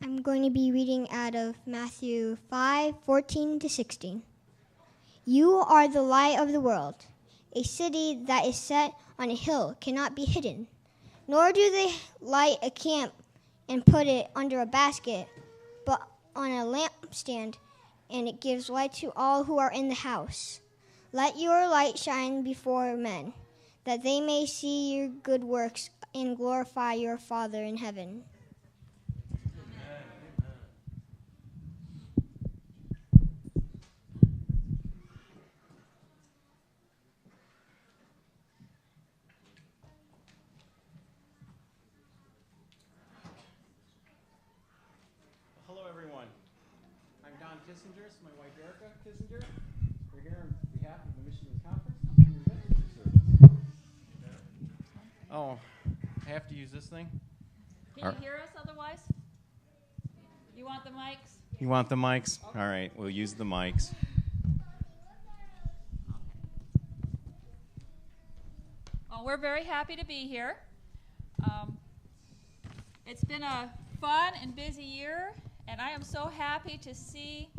I'm going to be reading out of Matthew 5:14-16. You are the light of the world. A city that is set on a hill cannot be hidden. Nor do they light a lamp and put it under a basket, but on a lampstand, and it gives light to all who are in the house. Let your light shine before men, that they may see your good works and glorify your Father in heaven. Hello, everyone. I'm Don Kissinger. This is my wife, Erica Kissinger. We're here on behalf of the Mission Conference. Oh, I have to use this thing? Can you hear us otherwise? You want the mics? You want the mics? Okay. All right, we'll use the mics. Well, we're very happy to be here. It's been a fun and busy year, and I am so happy to see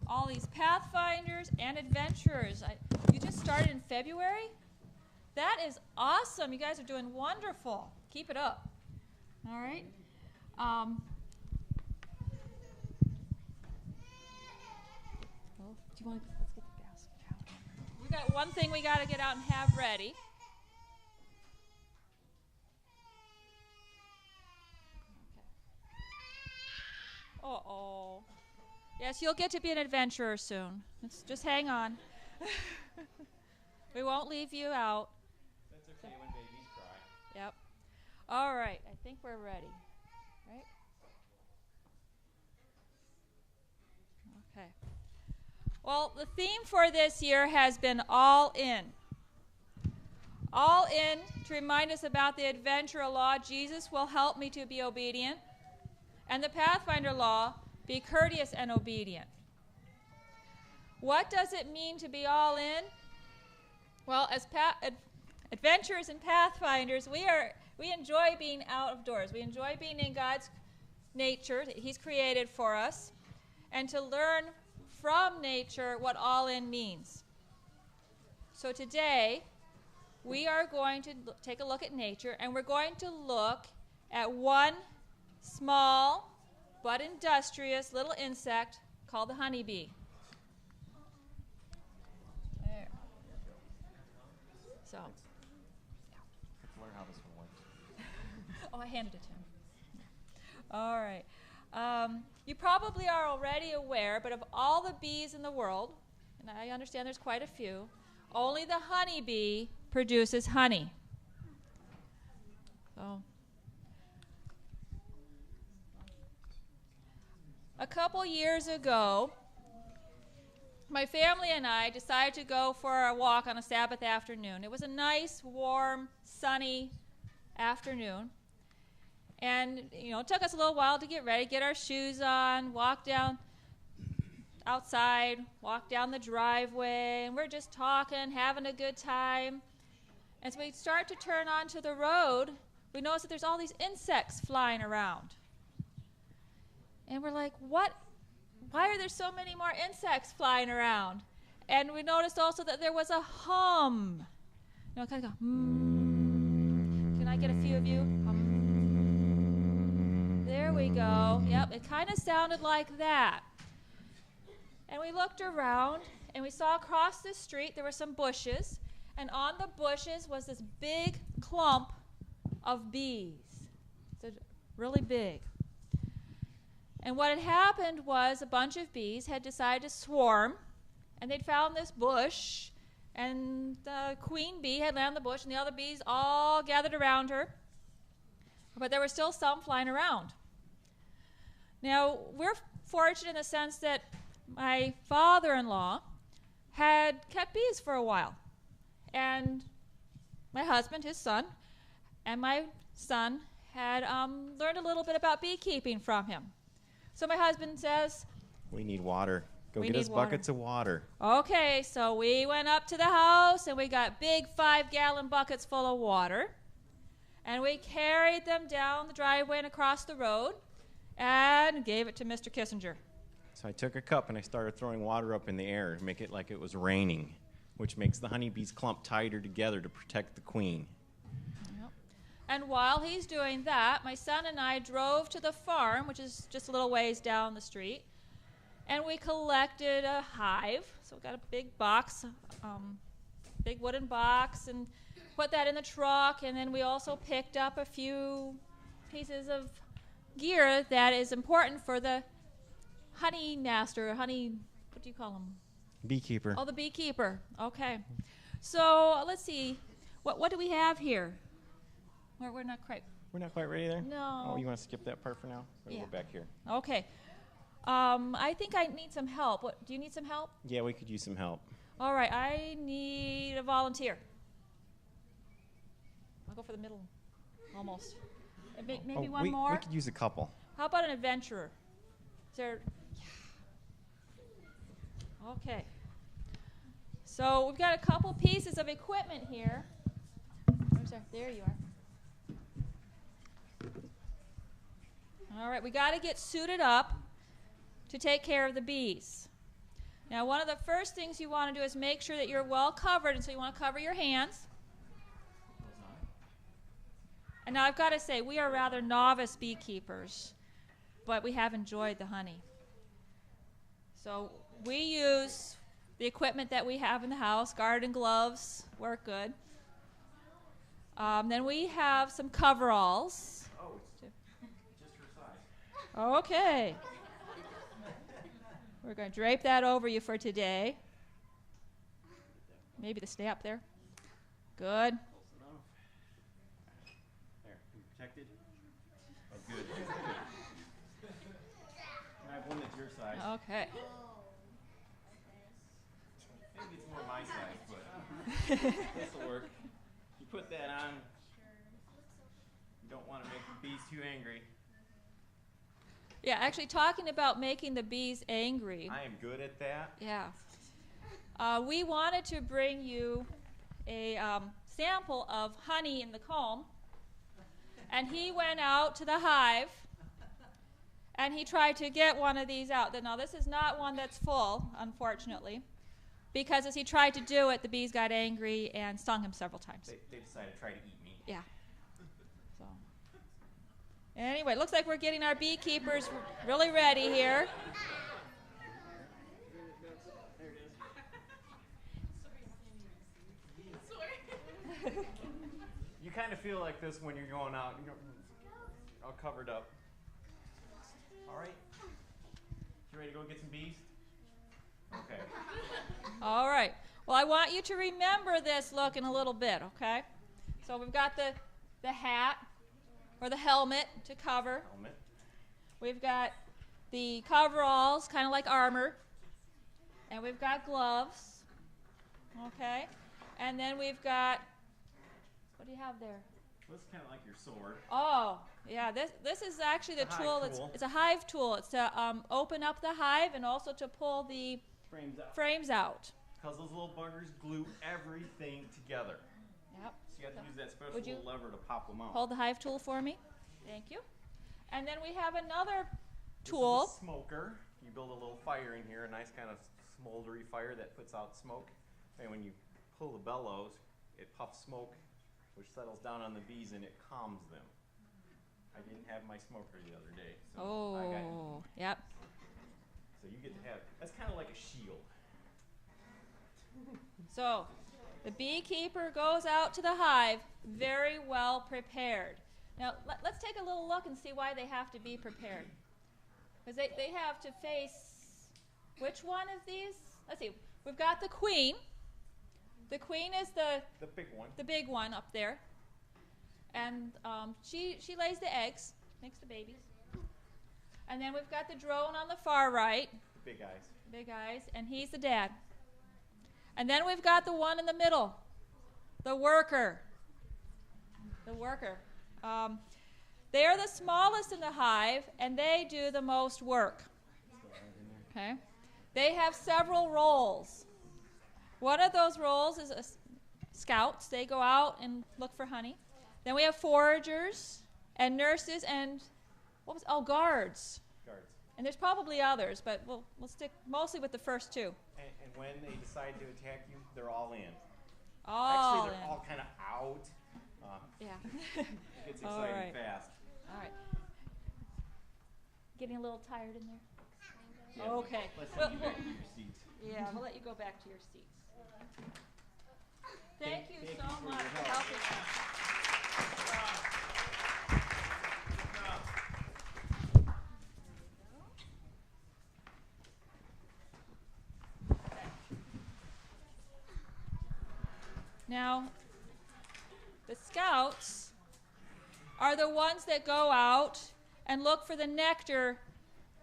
all these Pathfinders and adventurers. You just started in February? That is awesome. You guys are doing wonderful. Keep it up. All right. Do you want to, let's get the basket out. We got one thing we got to get out and have ready. Uh-oh. Yes, you'll get to be an adventurer soon. Just hang on. We won't leave you out. That's okay when babies cry. Yep. All right. I think we're ready. Right? Okay. Well, the theme for this year has been All In. All in to remind us about the adventurer law, Jesus will help me to be obedient. And the Pathfinder law, be courteous and obedient. What does it mean to be all in? Well, as adventurers and Pathfinders, we enjoy being out of doors. We enjoy being in God's nature that He's created for us, and to learn from nature what all in means. So today, we are going to take a look at nature, and we're going to look at one small but industrious little insect called the honeybee. There. So. Let's learn how this one works. Oh, I handed it to him. All right. You probably are already aware, but of all the bees in the world, and I understand there's quite a few, only the honeybee produces honey. So. A couple years ago, my family and I decided to go for a walk on a Sabbath afternoon. It was a nice, warm, sunny afternoon. And, it took us a little while to get ready, get our shoes on, walk down outside, walk down the driveway, and we're just talking, having a good time. As we start to turn onto the road, we notice that there's all these insects flying around. And we're like, what? Why are there so many more insects flying around? And we noticed also that there was a hum. Kind of go, Can I get a few of you? Hum. There we go. Yep, it kind of sounded like that. And we looked around, and we saw across the street there were some bushes. And on the bushes was this big clump of bees. So really big. And what had happened was a bunch of bees had decided to swarm, and they'd found this bush, and the queen bee had landed on the bush, and the other bees all gathered around her. But there were still some flying around. Now, we're fortunate in the sense that my father-in-law had kept bees for a while. And my husband, his son, and my son had learned a little bit about beekeeping from him. So my husband says, we need water. Go get us buckets of water. Okay, so we went up to the house, and we got big 5-gallon buckets full of water. And we carried them down the driveway and across the road. and gave it to Mr. Kissinger. So I took a cup and I started throwing water up in the air to make it like it was raining, which makes the honeybees clump tighter together to protect the queen. Yep. And while he's doing that, my son and I drove to the farm, which is just a little ways down the street, and we collected a hive. So we got a big box, big wooden box, and put that in the truck, and then we also picked up a few pieces of gear that is important for the honey nest, or honey, what do you call them? Beekeeper. Oh, the beekeeper. Okay. So let's see. What do we have here? We're not quite. We're not quite ready there? No. Oh, you want to skip that part for now? We'll Yeah. go back here. Okay. I think I need some help. What, do you need some help? Yeah, we could use some help. All right. I need a volunteer. I'll go for the middle. Almost. Maybe one more. We could use a couple. How about an adventurer? Is there? Yeah. Okay. So we've got a couple pieces of equipment here. Where's that? There you are. All right, we got to get suited up to take care of the bees. Now, one of the first things you want to do is make sure that you're well covered, and so you want to cover your hands. And now I've got to say, we are rather novice beekeepers, but we have enjoyed the honey. So we use the equipment that we have in the house. Garden gloves work good. Then we have some coveralls. Oh, it's just her size. Okay. We're going to drape that over you for today. Maybe the snap there. Good. Close enough. There, you protected? Oh, good. Can I have one that's your size? Okay. Maybe it's more my size, but this will work. You put that on. You don't want to make the bees too angry. Yeah, actually talking about making the bees angry. I am good at that. Yeah. We wanted to bring you a sample of honey in the comb. And he went out to the hive and he tried to get one of these out. Now, this is not one that's full, unfortunately, because as he tried to do it, the bees got angry and stung him several times. They decided to try to eat me. Yeah. So, anyway, looks like we're getting our beekeepers really ready here. You kind of feel like this when you're going out, you know, all covered up. All right. You ready to go get some bees? Okay. All right. Well, I want you to remember this look in a little bit, okay? So we've got the hat or the helmet to cover. Helmet. We've got the coveralls, kind of like armor. And we've got gloves, okay? And then we've got, what do you have there? Well, it's kind of like your sword. Oh, yeah, this is actually the It's a hive tool. tool. It's a hive tool. It's to open up the hive and also to pull the frames out. Because those little buggers glue everything together. Yep. So you have to use that special Would you little lever to pop them out. Hold the hive tool for me. Thank you. And then we have another This tool. is a smoker. You build a little fire in here, a nice kind of smoldery fire that puts out smoke. And when you pull the bellows, it puffs smoke, which settles down on the bees and it calms them. I didn't have my smoker the other day, so I got. Oh, yep. So you get to have. That's kind of like a shield. So the beekeeper goes out to the hive very well prepared. Now let's take a little look and see why they have to be prepared. Because they have to face which one of these? Let's see. We've got the queen. The queen is The big one. the big one up there. And she lays the eggs, makes the babies. And then we've got the drone on the far right. The big eyes. Big eyes, and he's the dad. And then we've got the one in the middle, the worker. The worker. They are the smallest in the hive, and they do the most work. Okay. They have several roles. One of those roles is scouts. They go out and look for honey. Then we have foragers and nurses and guards. Guards. And there's probably others, but we'll stick mostly with the first two. And when they decide to attack you, they're all in. All Actually, they're in. all kind of out. Yeah. It gets All exciting right. fast. All right. Getting a little tired in there? Yeah, Okay. Let's Well, send you back to your seats. Yeah, we'll let you go back to your seats. Thank you Thank so you for much your for help. helping us. Now, the scouts are the ones that go out and look for the nectar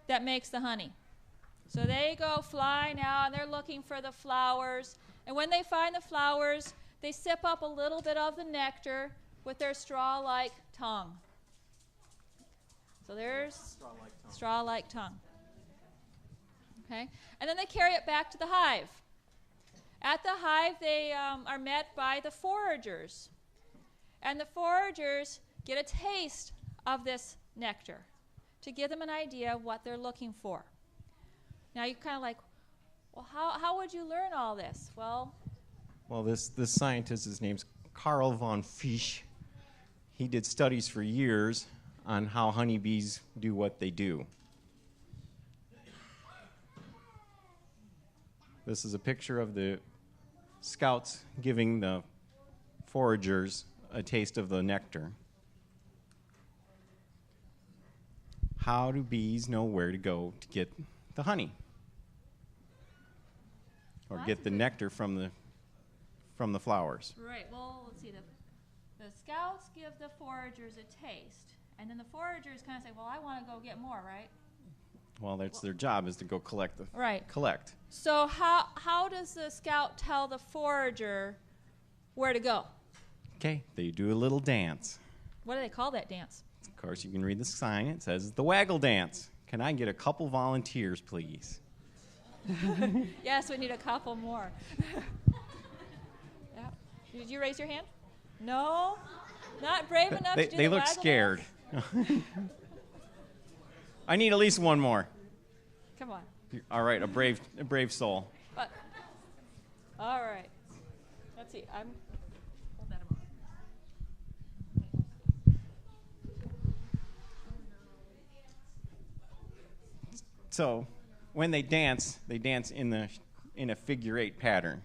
that makes the honey. So they go flying out and they're looking for the flowers. And when they find the flowers, they sip up a little bit of the nectar with their straw-like tongue. So there's Straw-like tongue. straw-like tongue. Okay? And then they carry it back to the hive. At the hive, they are met by the foragers. And the foragers get a taste of this nectar to give them an idea of what they're looking for. Now you're kind of like, well, how would you learn all this? Well, This scientist, his name's Carl von Fisch. He did studies for years on how honeybees do what they do. This is a picture of the scouts giving the foragers a taste of the nectar. How do bees know where to go to get the honey? Or Well, get that's the a good- nectar from the flowers? right, well, let's see. The scouts give the foragers a taste. And then the foragers kind of say, well, I want to go get more, right? Well, that's their job, is to go collect the Right. collect. So how does the scout tell the forager where to go? Okay, they do a little dance. What do they call that dance? Of course, you can read the sign. It says the waggle dance. Can I get a couple volunteers, please? Yes, we need a couple more. Yeah. Did you raise your hand? No? Not brave enough to do They the look waggle scared. dance? I need at least one more. Come on. All right, a brave soul. But, all right. Let's see. Hold that a moment. So, when they dance in a figure eight pattern.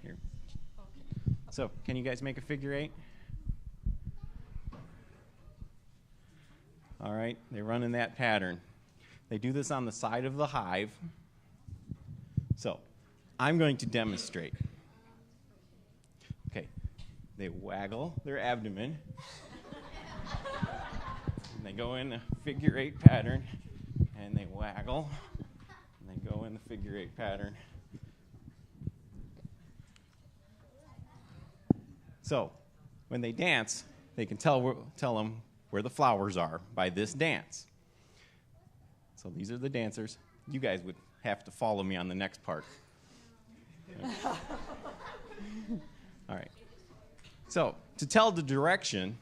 Here. So, can you guys make a figure eight? All right, they run in that pattern. They do this on the side of the hive. So, I'm going to demonstrate. Okay, they waggle their abdomen. And they go in a figure eight pattern, and they waggle, and they go in the figure eight pattern. So, when they dance, they can tell them where the flowers are by this dance. So these are the dancers. You guys would have to follow me on the next part. All right. So, to tell the direction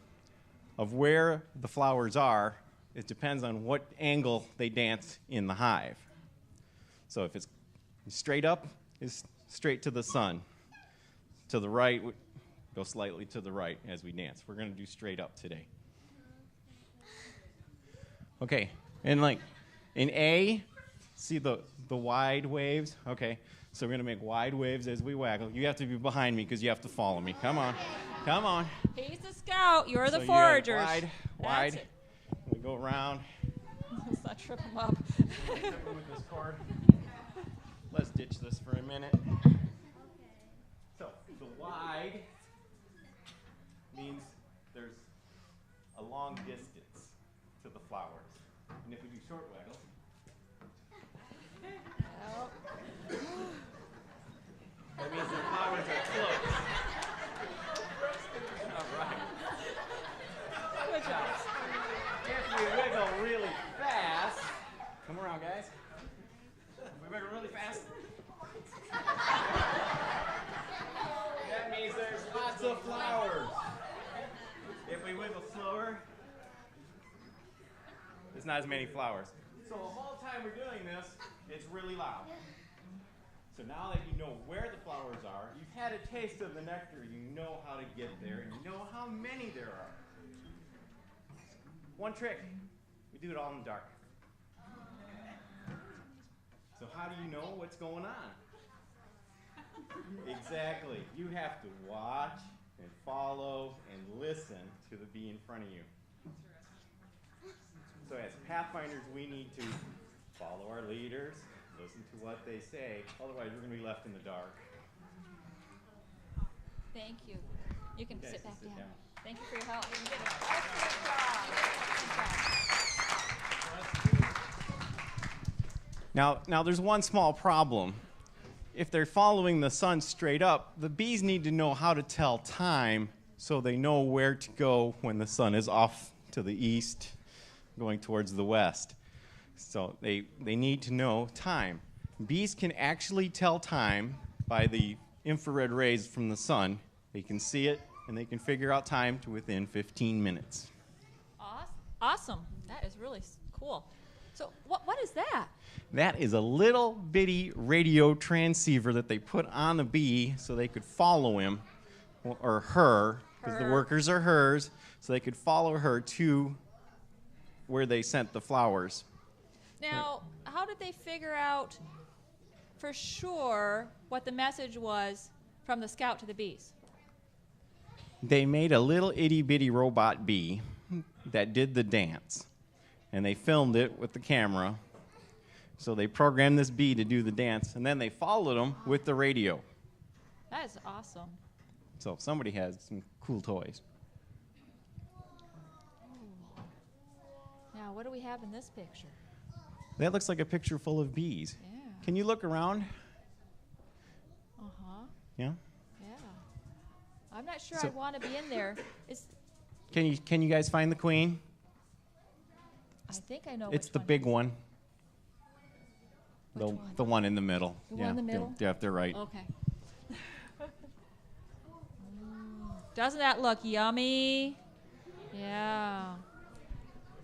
of where the flowers are, it depends on what angle they dance in the hive. So if it's straight up, it's straight to the sun. To the right, go slightly to the right as we dance. We're going to do straight up today. Okay, and like in A, see the wide waves? Okay, so we're going to make wide waves as we waggle. You have to be behind me because you have to follow me. Come on, come on. He's the scout. You're So the you have foragers. wide, That's wide. it. We go around. Let's not trip him up. With this cord. Let's ditch this for a minute. So the wide means there's a long distance to the flowers. And if we do short waggles, that means the flowers are close. All right. Good job. If we wiggle really fast, come around, guys. We wiggle really fast. That means there's lots of flowers. If we wiggle slower, It's not as many flowers. So the whole time we're doing this, it's really loud. So now that you know where the flowers are, you've had a taste of the nectar, you know how to get there, and you know how many there are. One trick, we do it all in the dark. So how do you know what's going on? Exactly. You have to watch and follow and listen to the bee in front of you. So as pathfinders, we need to follow our leaders, listen to what they say, otherwise we're going to be left in the dark. Thank you. You can Yes, sit back sit down. down. Thank you for your help. You did an excellent job. Now there's one small problem. If they're following the sun straight up, the bees need to know how to tell time so they know where to go when the sun is off to the east, going towards the west. So they need to know time. Bees can actually tell time by the infrared rays from the sun. They can see it, and they can figure out time to within 15 minutes. Awesome. That is really cool. So what is that? That is a little bitty radio transceiver that they put on the bee so they could follow him, or her, because the workers are hers, so they could follow her to where they sent the flowers. Now, how did they figure out for sure what the message was from the scout to the bees? They made a little itty-bitty robot bee that did the dance, and they filmed it with the camera. So they programmed this bee to do the dance, and then they followed them with the radio. That is awesome. So somebody has some cool toys. Now, what do we have in this picture? That looks like a picture full of bees. Yeah. Can you look around? Uh-huh. Yeah? Yeah. I'm not sure So- I'd want to be in there. Can you guys find the queen? I think I know It's which the one. big one. Which one? The one in the middle. The one in the middle? Yeah, they're right. Okay. Doesn't that look yummy? Yeah.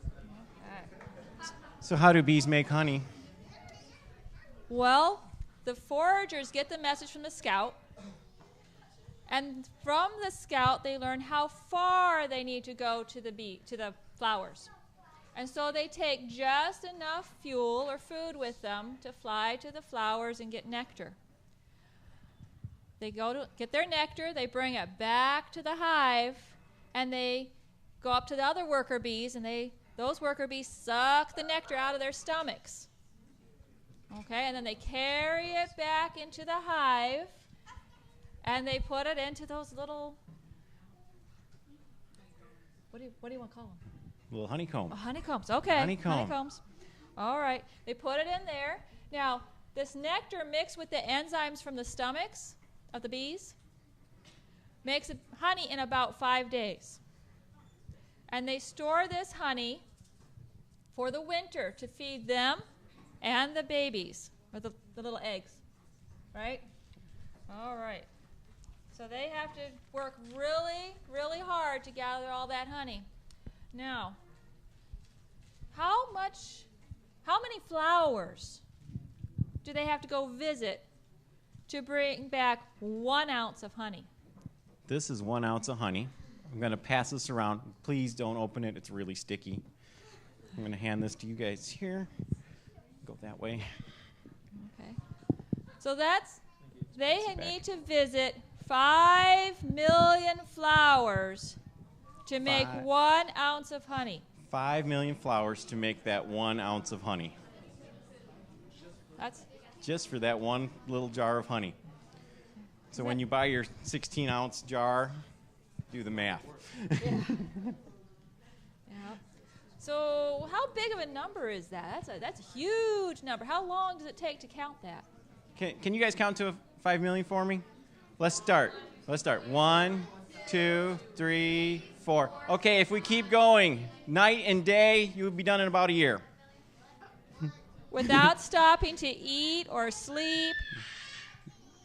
Okay. So how do bees make honey? Well, the foragers get the message from the scout, and from the scout they learn how far they need to go to the flowers. And so they take just enough fuel or food with them to fly to the flowers and get nectar. They go to get their nectar, they bring it back to the hive, and they go up to the other worker bees, and those worker bees suck the nectar out of their stomachs. Okay, and then they carry it back into the hive, and they put it into those little, what do you want to call them? Little honeycomb. Honeycombs. Okay. Honeycomb. Honeycombs. All right. They put it in there. Now, this nectar mixed with the enzymes from the stomachs of the bees makes honey in about 5 days. And they store this honey for the winter to feed them and the babies, or the little eggs. Right? All right. So they have to work really, really hard to gather all that honey. Now, how many flowers do they have to go visit to bring back 1 ounce of honey? This is 1 ounce of honey. I'm going to pass this around. Please don't open it. It's really sticky. I'm going to hand this to you guys here. Go that way. Okay. So they need to visit 5 million flowers to make 1 ounce of honey. 5 million flowers to make that 1 ounce of honey. That's Just for that one little jar of honey. So when you buy your 16-ounce jar, do the math. yeah. So how big of a number is that? That's a huge number. How long does it take to count that? Can you guys count to 5 million for me? Let's start. 1, 2, 3, 4. Okay, if we keep going, night and day, you would be done in about a year. Without stopping to eat or sleep?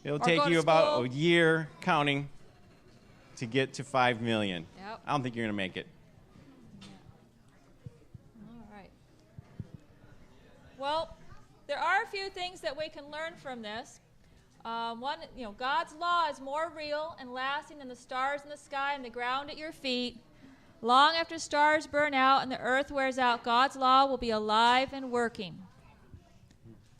It'll Or take go to you about school. a year counting to get to 5 million. Yep. I don't think you're going to make it. All right. few things that we can learn from this. One, God's law is more real and lasting than the stars in the sky and the ground at your feet. Long after stars burn out and the earth wears out, God's law will be alive and working.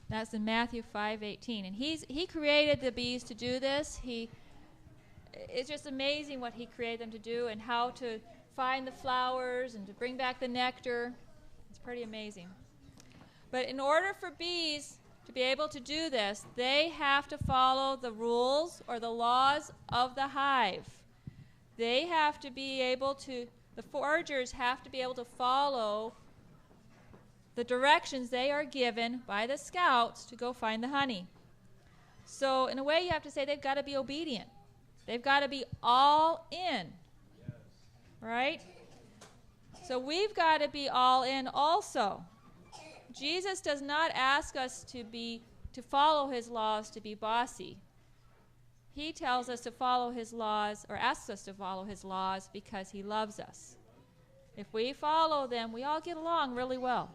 That's in Matthew 5:18. And he created the bees to do this. It's just amazing what he created them to do and how to find the flowers and to bring back the nectar. It's pretty amazing. But in order for bees to be able to do this, they have to follow the rules or the laws of the hive. They have to be able to, the foragers have to be able to follow the directions they are given by the scouts to go find the honey. So in a way you have to say they've got to be obedient. They've got to be all in. Yes. Right? So we've got to be all in also. Jesus does not ask us to follow his laws to be bossy. He tells us to follow his laws, or asks us to follow his laws because he loves us. If we follow them, we all get along really well.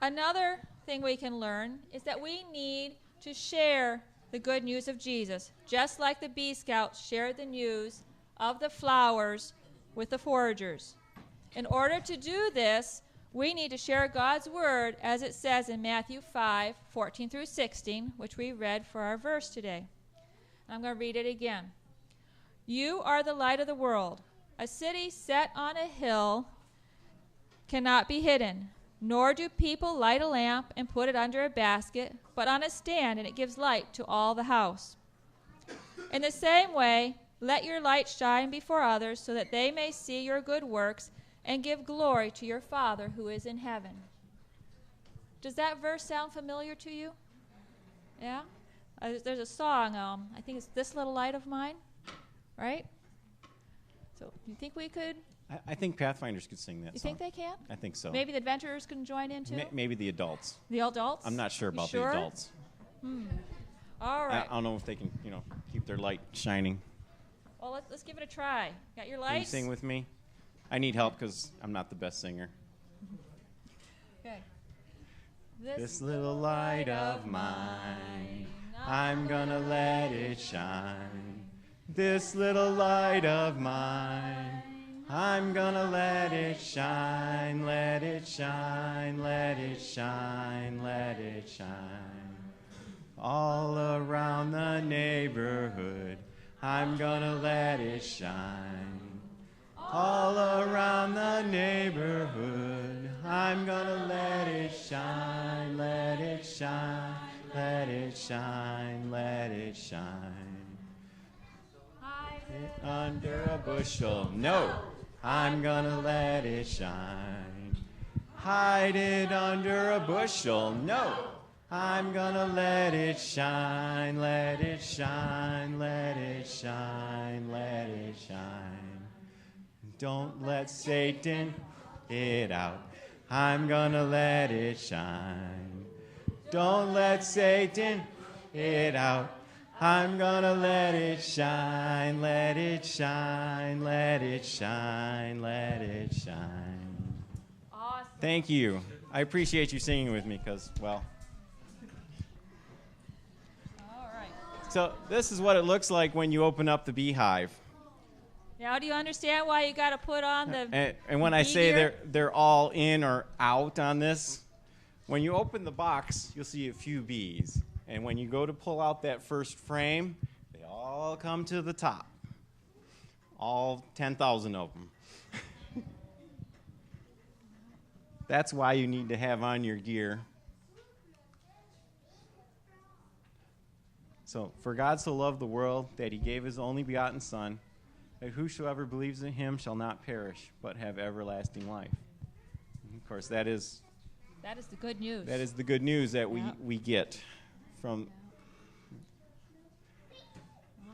Another thing we can learn is that we need to share the good news of Jesus, just like the Bee Scouts shared the news of the flowers with the foragers. In order to do this, we need to share God's word as it says in Matthew 5:14 through 16, which we read for our verse today. I'm going to read it again. You are the light of the world. A city set on a hill cannot be hidden, nor do people light a lamp and put it under a basket, but on a stand, and it gives light to all the house. In the same way, let your light shine before others so that they may see your good works and give glory to your Father who is in heaven. Does that verse sound familiar to you? Yeah? There's a song, I think it's This Little Light of Mine, right? So you think we could? I think Pathfinders could sing that You song. think they can? I think so. Maybe the adventurers can join in too? Maybe the adults. The adults? I'm not sure about sure? the adults. All right. I don't know if they can, keep their light shining. Well, let's give it a try. Got your Can you lights? sing with me? I need help because I'm not the best singer. Okay. This little light of mine, I'm gonna let it shine. This little light of mine, I'm gonna let it shine, let it shine, let it shine, let it shine. All around the neighborhood, I'm gonna let it shine. All around the neighborhood, I'm gonna let it shine, let it shine, let it shine, let it shine. Hide it under a bushel, no, I'm gonna let it shine. Hide it under a bushel, no, I'm gonna let it shine, let it shine, let it shine, let it shine. Don't let Satan it out. I'm gonna let it shine. Don't let Satan it out. I'm gonna let it shine, let it shine, let it shine, let it shine. Awesome. Thank you. I appreciate you singing with me because, well. All right. So this is what it looks like when you open up the beehive. Now, do you understand why you got to put on the And when I bee say gear? they're all in or out on this, when you open the box, you'll see a few bees. And when you go to pull out that first frame, they all come to the top. All 10,000 of them. That's why you need to have on your gear. So, for God so loved the world that he gave his only begotten Son, that whosoever believes in him shall not perish, but have everlasting life. And of course, that is the good news. That is the good news that we get from.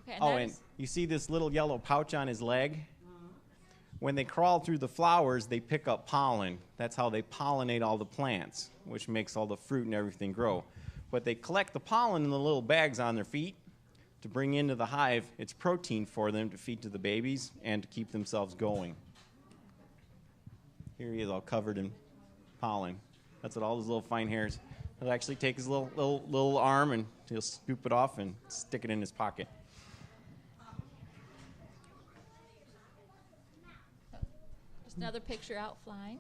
Okay, And you see this little yellow pouch on his leg? When they crawl through the flowers, they pick up pollen. That's how they pollinate all the plants, which makes all the fruit and everything grow. But they collect the pollen in the little bags on their feet to bring into the hive. It's protein for them to feed to the babies and to keep themselves going. Here he is all covered in pollen. That's what all those little fine hairs. He'll actually take his little arm and he'll scoop it off and stick it in his pocket. Just another picture out flying.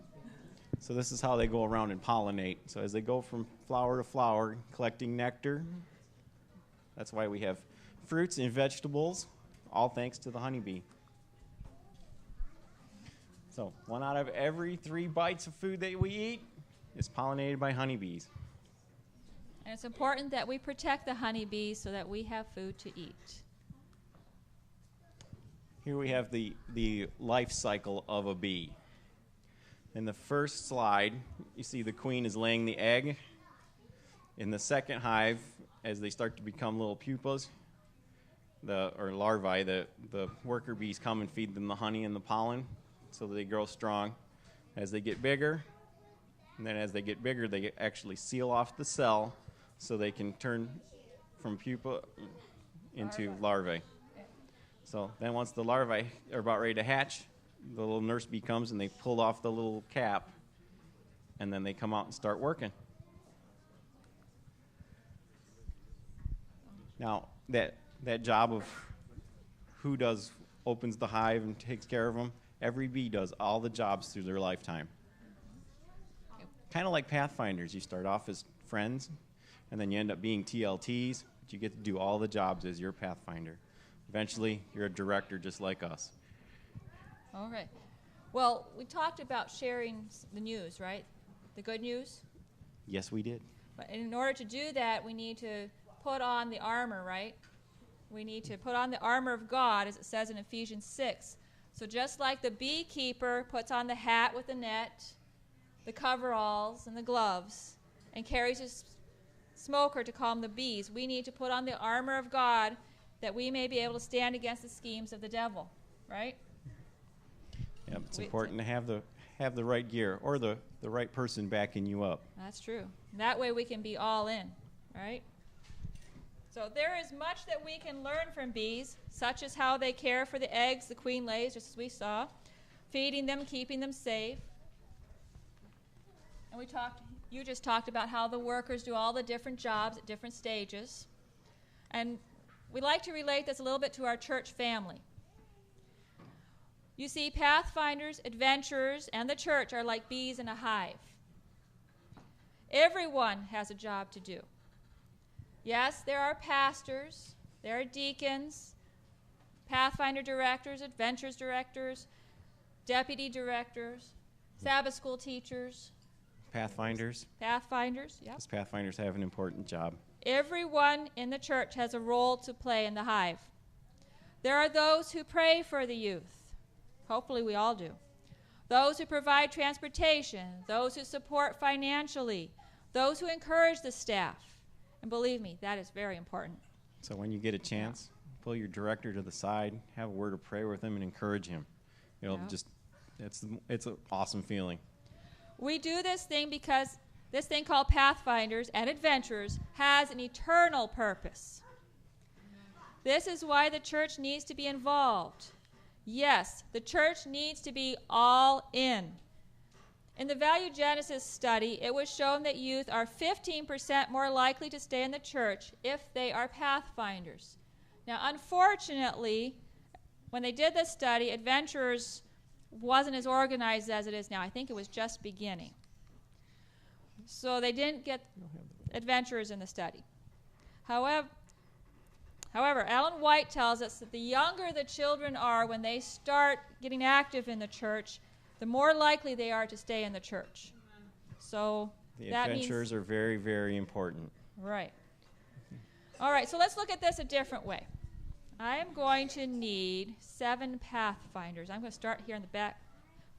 So this is how they go around and pollinate. So as they go from flower to flower, collecting nectar, that's why we have fruits and vegetables, all thanks to the honeybee. So 1 out of every 3 bites of food that we eat is pollinated by honeybees. And it's important that we protect the honeybees so that we have food to eat. Here we have the life cycle of a bee. In the first slide, you see the queen is laying the egg. In the second hive, as they start to become little pupas, or larvae, the worker bees come and feed them the honey and the pollen so that they grow strong. As they get bigger, and then as they get bigger, they actually seal off the cell so they can turn from pupa into larvae. So then once the larvae are about ready to hatch, the little nurse bee comes and they pull off the little cap, and then they come out and start working. Now, that job of who opens the hive and takes care of them, every bee does all the jobs through their lifetime. Kind of like Pathfinders. You start off as friends, and then you end up being TLTs, but you get to do all the jobs as your Pathfinder. Eventually, you're a director just like us. All right. Well, we talked about sharing the news, right? The good news. Yes, we did. But in order to do that, we need to put on the armor, right? We need to put on the armor of God, as it says in Ephesians 6. So just like the beekeeper puts on the hat with the net, the coveralls, and the gloves, and carries his smoker to calm the bees, we need to put on the armor of God that we may be able to stand against the schemes of the devil, right? Yep, it's important to have the right gear or the right person backing you up. That's true. That way we can be all in, right? So there is much that we can learn from bees, such as how they care for the eggs the queen lays, just as we saw, feeding them, keeping them safe. And you just talked about how the workers do all the different jobs at different stages. And we like to relate this a little bit to our church family. You see, Pathfinders, adventurers, and the church are like bees in a hive. Everyone has a job to do. Yes, there are pastors, there are deacons, Pathfinder directors, adventures directors, deputy directors, Sabbath school teachers. Pathfinders. Pathfinders, yep. Because Pathfinders have an important job. Everyone in the church has a role to play in the hive. There are those who pray for the youth. Hopefully we all do. Those who provide transportation, those who support financially, those who encourage the staff. And believe me, that is very important. So when you get a chance, pull your director to the side, have a word of prayer with him, and encourage him. It's an awesome feeling. We do this thing because this thing called Pathfinders and Adventurers has an eternal purpose. This is why the church needs to be involved. Yes, the church needs to be all in. In the Value Genesis study, it was shown that youth are 15% more likely to stay in the church if they are Pathfinders. Now, unfortunately, when they did this study, Adventurers wasn't as organized as it is now. I think it was just beginning. So they didn't get Adventurers in the study. However, Ellen White tells us that the younger the children are when they start getting active in the church, the more likely they are to stay in the church. So the that adventures are very, very important. Right. All right, so let's look at this a different way. I am going to need 7 Pathfinders. I'm going to start here in the back.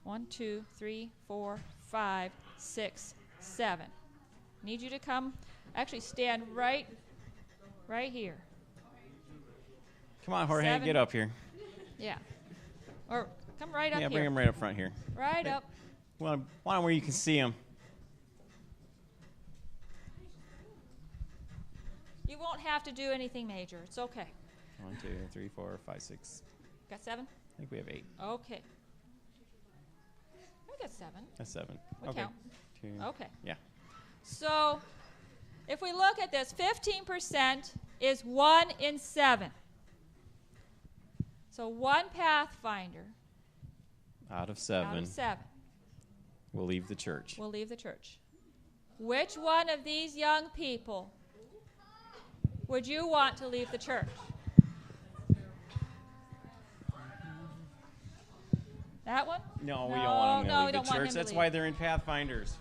1, 2, 3, 4, 5, 6, 7. Need you to come, actually stand right here. Come on, Jorge, 7. get up here. Yeah. Or come right up here. Yeah, bring him right up front here. Right up. One where you can see him. You won't have to do anything major. It's okay. 1, 2, 3, 4, 5, 6. Got 7? I think we have 8. Okay. I got 7. That's 7. We okay. count. 2. Okay. Yeah. So if we look at this, 15% is 1 in 7. So one Pathfinder Out of 7, out of 7 will leave the church. will leave the church. Which one of these young people would you want to leave the church? That one? No, we don't want them to we leave don't the want church. him to That's leave. why they're in Pathfinders.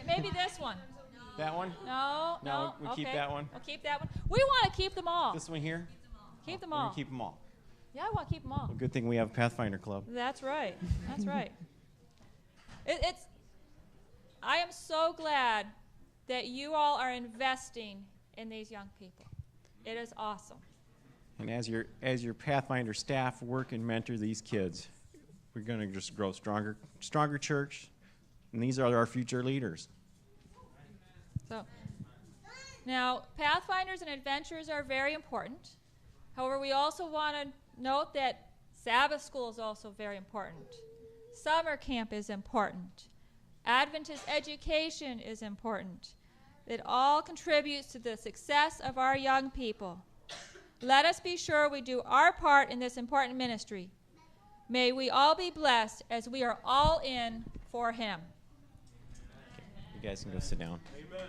Maybe this one. That one? No, No, we keep okay. that one. We'll keep that one. We want to keep them all. This one here? Keep them We're all. gonna keep them all. Yeah, I want to keep them all. Well, good thing we have a Pathfinder Club. That's right. That's right. I am so glad that you all are investing in these young people. It is awesome. And as your Pathfinder staff work and mentor these kids, we're going to just grow stronger church, and these are our future leaders. So now, Pathfinders and adventurers are very important. However, we also want to note that Sabbath school is also very important. Summer camp is important. Adventist education is important. It all contributes to the success of our young people. Let us be sure we do our part in this important ministry. May we all be blessed as we are all in for Him. You guys can go sit down. Amen.